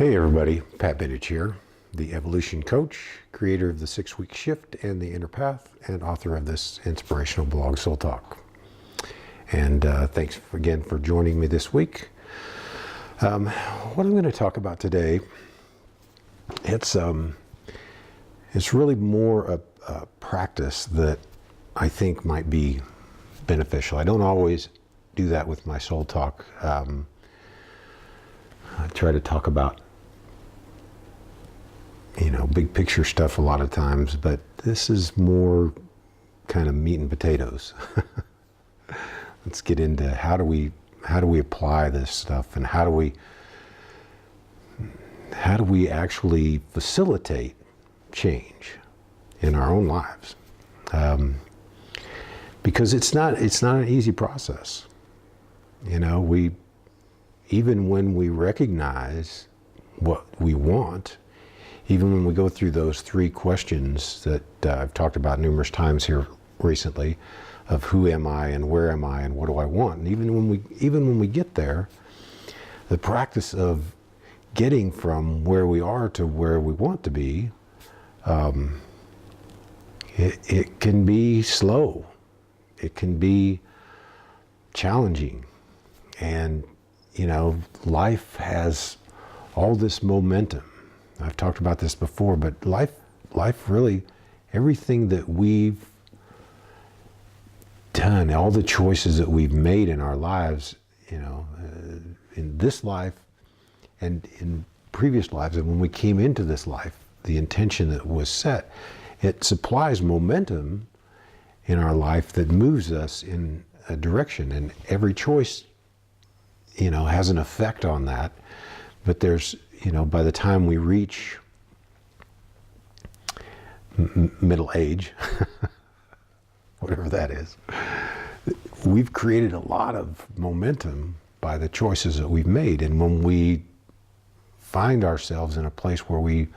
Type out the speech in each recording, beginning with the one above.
Hey everybody, Pat Benage here, the evolution coach, creator of the 6-Week Shift and the Inner Path, and author of this inspirational blog, SoulTalk. And thanks again for joining me this week. What I'm going to talk about today, it's really more a practice that I think might be beneficial. I don't always do that with my SoulTalk. I try to talk about big picture stuff a lot of times, but this is more kind of meat and potatoes. Let's get into how do we apply this stuff, and how do we actually facilitate change in our own lives? Because it's not an easy process. Even when we recognize what we want, even when we go through those 3 questions that I've talked about numerous times here recently, of who am I and where am I and what do I want, and even when we get there, the practice of getting from where we are to where we want to be, it can be slow, it can be challenging, and life has all this momentum. I've talked about this before, but life really, everything that we've done, all the choices that we've made in our lives, in this life and in previous lives, and when we came into this life, the intention that was set, it supplies momentum in our life that moves us in a direction, and every choice, has an effect on that. But there's, by the time we reach middle age, whatever that is, we've created a lot of momentum by the choices that we've made. And when we find ourselves in a place where we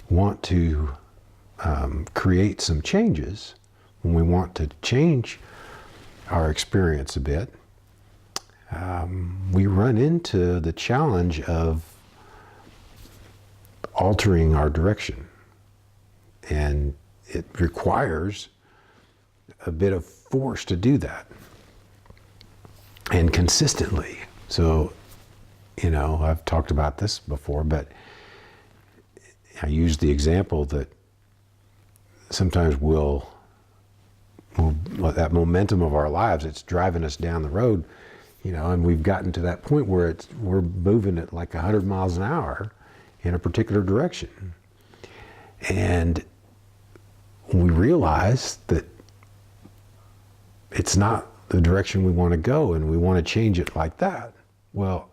want to create some changes, when we want to change our experience a bit, we run into the challenge of altering our direction, and it requires a bit of force to do that, and consistently. So, I've talked about this before, but I use the example that sometimes we'll that momentum of our lives, it's driving us down the road, and we've gotten to that point where we're moving at like 100 miles an hour in a particular direction. And we realize that it's not the direction we want to go, and we want to change it like that. Well,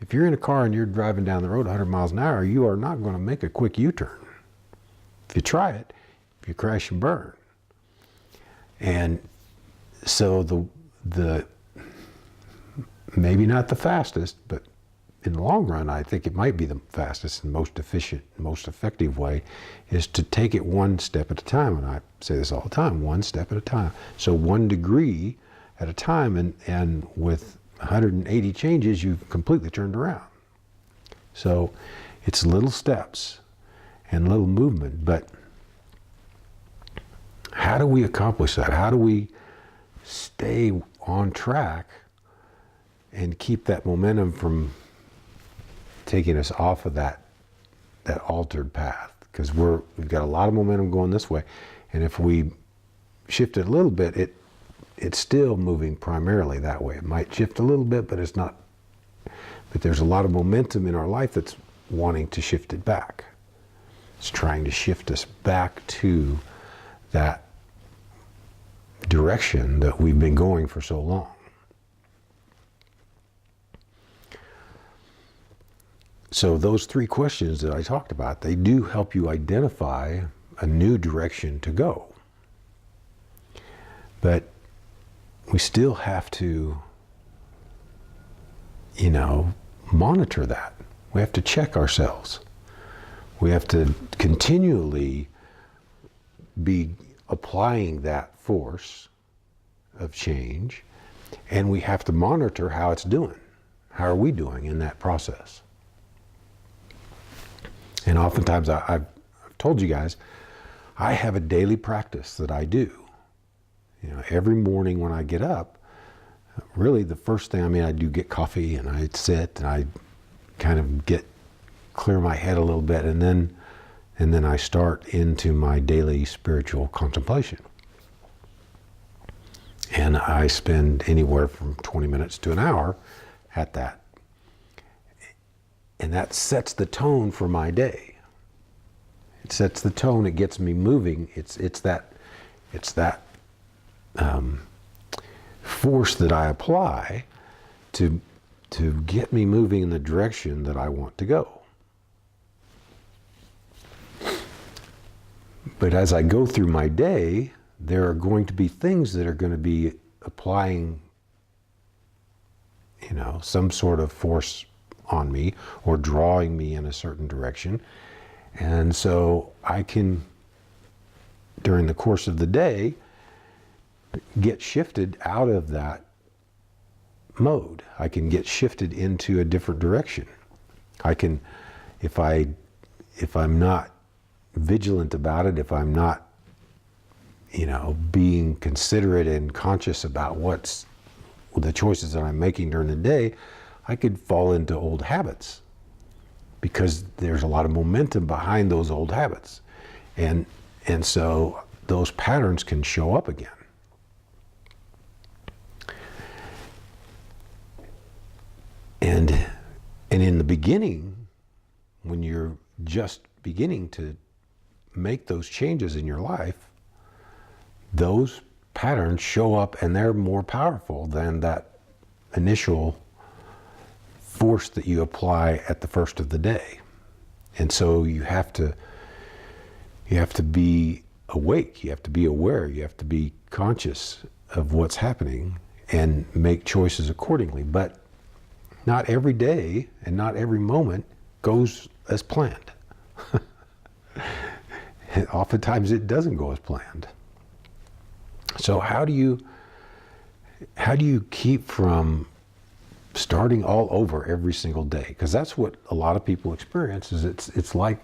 if you're in a car and you're driving down the road 100 miles an hour, you are not going to make a quick U-turn. If you try it, you crash and burn. And so the maybe not the fastest, but in the long run, I think it might be the fastest and most efficient, most effective way, is to take it one step at a time. And I say this all the time, one step at a time. So 1 degree at a time, and with 180 changes, you've completely turned around. So it's little steps and little movement, but how do we accomplish that? How do we stay on track and keep that momentum from taking us off of that altered path? Because we've got a lot of momentum going this way, and if we shift it a little bit, it's still moving primarily that way. It might shift a little bit, but it's not. But there's a lot of momentum in our life that's wanting to shift it back. It's trying to shift us back to that direction that we've been going for so long. So those 3 questions that I talked about, they do help you identify a new direction to go. But we still have to, monitor that. We have to check ourselves. We have to continually be applying that force of change, and we have to monitor how it's doing. How are we doing in that process? And oftentimes I've told you guys, I have a daily practice that I do. Every morning when I get up, really the first thing, I do get coffee and I sit and I kind of clear my head a little bit, and then I start into my daily spiritual contemplation. And I spend anywhere from 20 minutes to an hour at that. And that sets the tone for my day. It sets the tone, it gets me moving. It's that force that I apply to get me moving in the direction that I want to go. But as I go through my day, there are going to be things that are going to be applying, some sort of force on me or drawing me in a certain direction. And so I can, during the course of the day, get shifted out of that mode. I can get shifted into a different direction. I can, if I'm not vigilant about it, if I'm not, being considerate and conscious about what's the choices that I'm making during the day, I could fall into old habits because there's a lot of momentum behind those old habits. And so those patterns can show up again. And in the beginning, when you're just beginning to make those changes in your life, those patterns show up and they're more powerful than that initial force that you apply at the first of the day. And so you have to be awake, you have to be aware, you have to be conscious of what's happening and make choices accordingly. But not every day and not every moment goes as planned. Oftentimes it doesn't go as planned. So how do you keep from starting all over every single day? Because that's what a lot of people experience. Is it's like,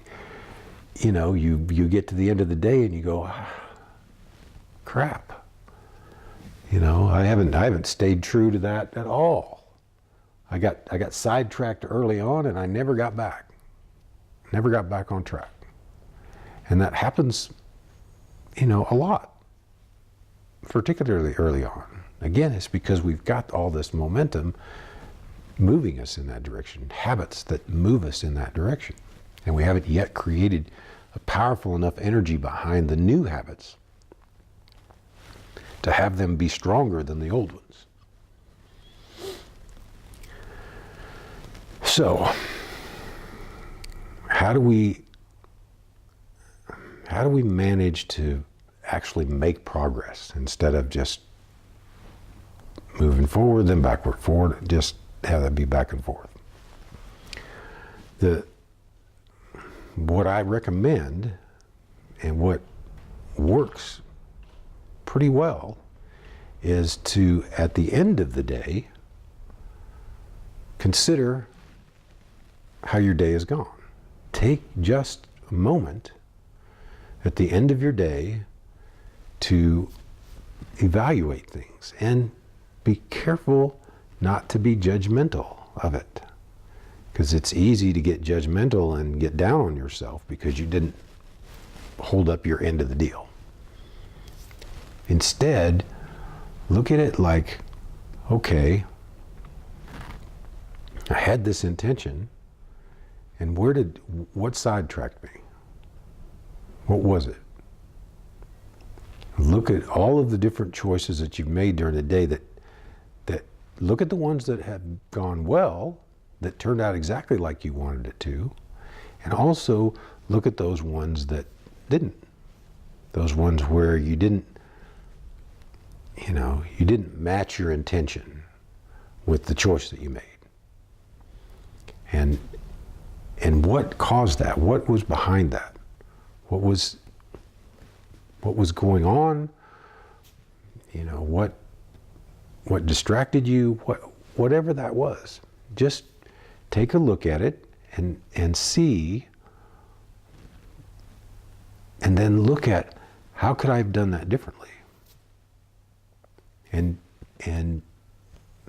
you get to the end of the day and you go, crap. I haven't stayed true to that at all. I got sidetracked early on and I never got back on track. And that happens, a lot, particularly early on. Again, it's because we've got all this momentum moving us in that direction, habits that move us in that direction. And we haven't yet created a powerful enough energy behind the new habits to have them be stronger than the old ones. So, how do we manage to actually make progress instead of just moving forward, then backward, forward, just have that be back and forth? What I recommend and what works pretty well is to, at the end of the day, consider how your day has gone. Take just a moment at the end of your day to evaluate things and be careful not to be judgmental of it, because it's easy to get judgmental and get down on yourself because you didn't hold up your end of the deal. Instead, look at it like, okay, I had this intention, and what sidetracked me? What was it? Look at all of the different choices that you've made during the day that look at the ones that have gone well, that turned out exactly like you wanted it to, and also look at those ones that didn't. Those ones where you didn't match your intention with the choice that you made. And what caused that? What was behind that? What was going on? What distracted you? Whatever that was, just take a look at it and see and then look at, how could I have done that differently? And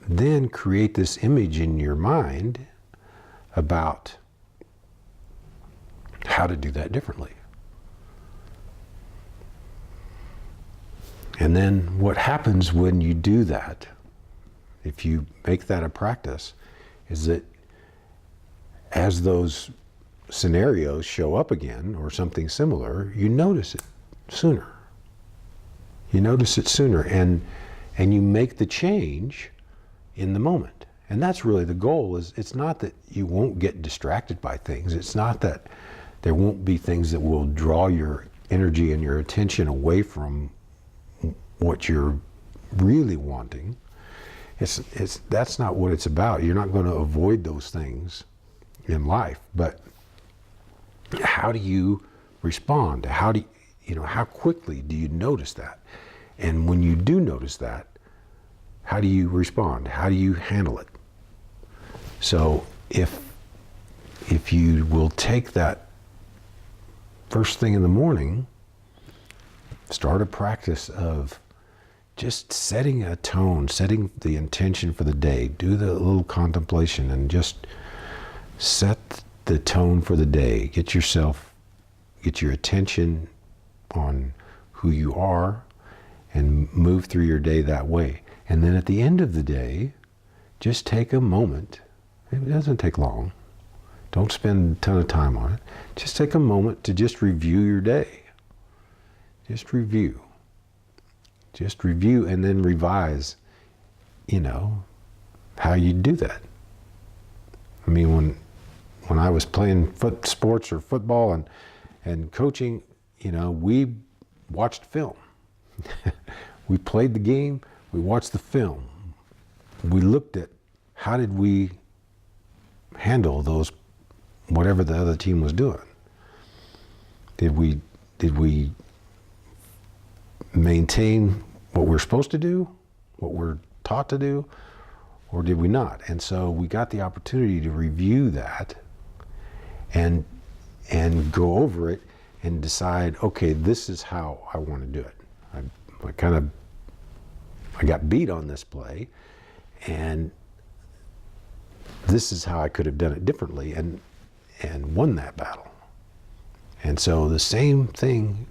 then create this image in your mind about how to do that differently. And then what happens when you do that, if you make that a practice, is that as those scenarios show up again or something similar, you notice it sooner. You notice it sooner, and you make the change in the moment. And that's really the goal. Is it's not that you won't get distracted by things. It's not that there won't be things that will draw your energy and your attention away from what you're really wanting. That's not what it's about. You're not going to avoid those things in life, but how do you respond? How quickly do you notice that? And when you do notice that, how do you respond? How do you handle it? So if you will take that first thing in the morning, start a practice of just setting a tone, setting the intention for the day. Do the little contemplation and just set the tone for the day. Get your attention on who you are and move through your day that way. And then at the end of the day, just take a moment. It doesn't take long. Don't spend a ton of time on it. Just take a moment to just review your day. Just review and then revise, how you do that. I mean, when I was playing sports or football and coaching, we watched film. We played the game, we watched the film. We looked at how did we handle those, whatever the other team was doing. Did we maintain what we're supposed to do, what we're taught to do, or did we not? And so we got the opportunity to review that and go over it and decide, okay, this is how I want to do it. I got beat on this play, and this is how I could have done it differently and won that battle. And so the same thing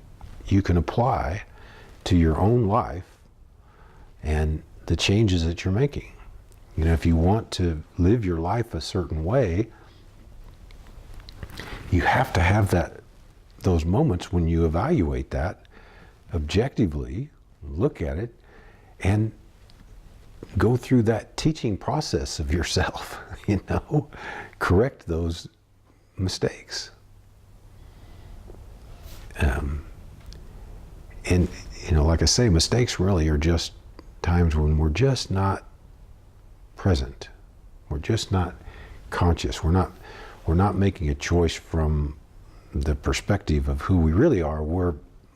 you can apply to your own life and the changes that you're making. If you want to live your life a certain way, you have to have those moments when you evaluate that objectively, look at it, and go through that teaching process of yourself, correct those mistakes. And like I say, mistakes really are just times when we're just not present. We're just not conscious. We're not making a choice from the perspective of who we really are.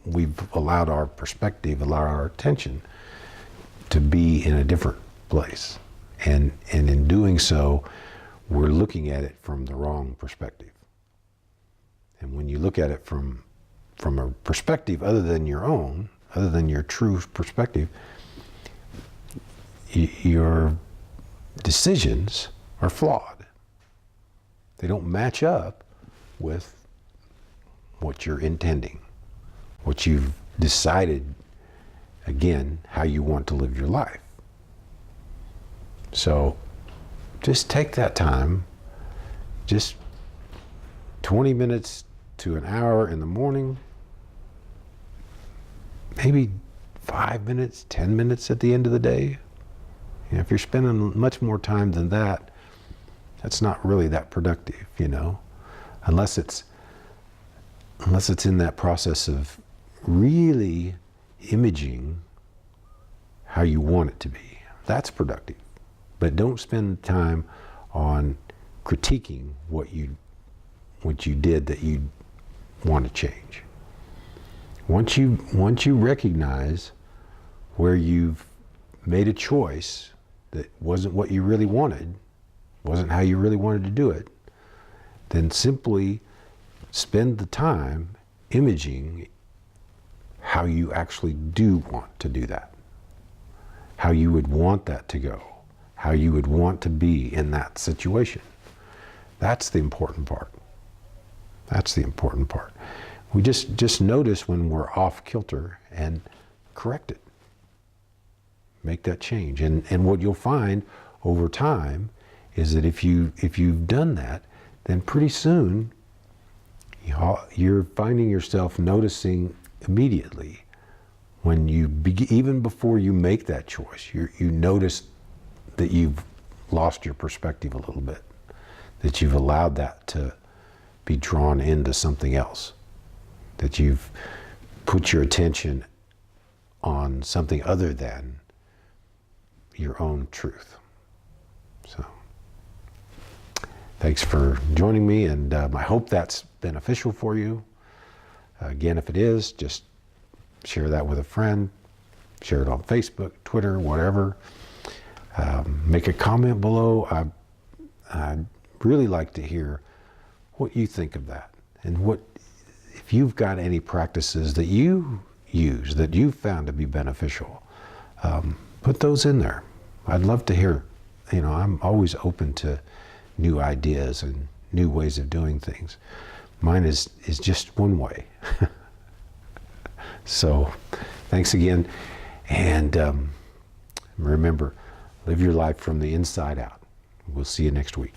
We've allowed our perspective, allowed our attention to be in a different place. And in doing so, we're looking at it from the wrong perspective. And when you look at it from a perspective other than your own, other than your true perspective, your decisions are flawed. They don't match up with what you're intending, what you've decided, again, how you want to live your life. So just take that time, just 20 minutes to an hour in the morning, maybe 5 minutes, 10 minutes at the end of the day. If you're spending much more time than that, that's not really that productive, unless it's in that process of really imaging how you want it to be. That's productive. But don't spend time on critiquing what you did that you want to change. Once you recognize where you've made a choice that wasn't what you really wanted, wasn't how you really wanted to do it, then simply spend the time imaging how you actually do want to do that, how you would want that to go, how you would want to be in that situation. That's the important part. That's the important part. We just notice when we're off kilter and correct it. Make that change. And what you'll find over time is that if you've done that, then pretty soon you're finding yourself noticing immediately when you even before you make that choice, you notice that you've lost your perspective a little bit, that you've allowed that to be drawn into something else, that you've put your attention on something other than your own truth. So thanks for joining me, and I hope that's beneficial for you. Again, if it is, just share that with a friend, share it on Facebook, Twitter, whatever. Make a comment below. I'd really like to hear what you think of that, and what if you've got any practices that you use that you've found to be beneficial. Put those in there. I'd love to hear. I'm always open to new ideas and new ways of doing things. Mine is just one way. So thanks again, and remember, live your life from the inside out. We'll see you next week.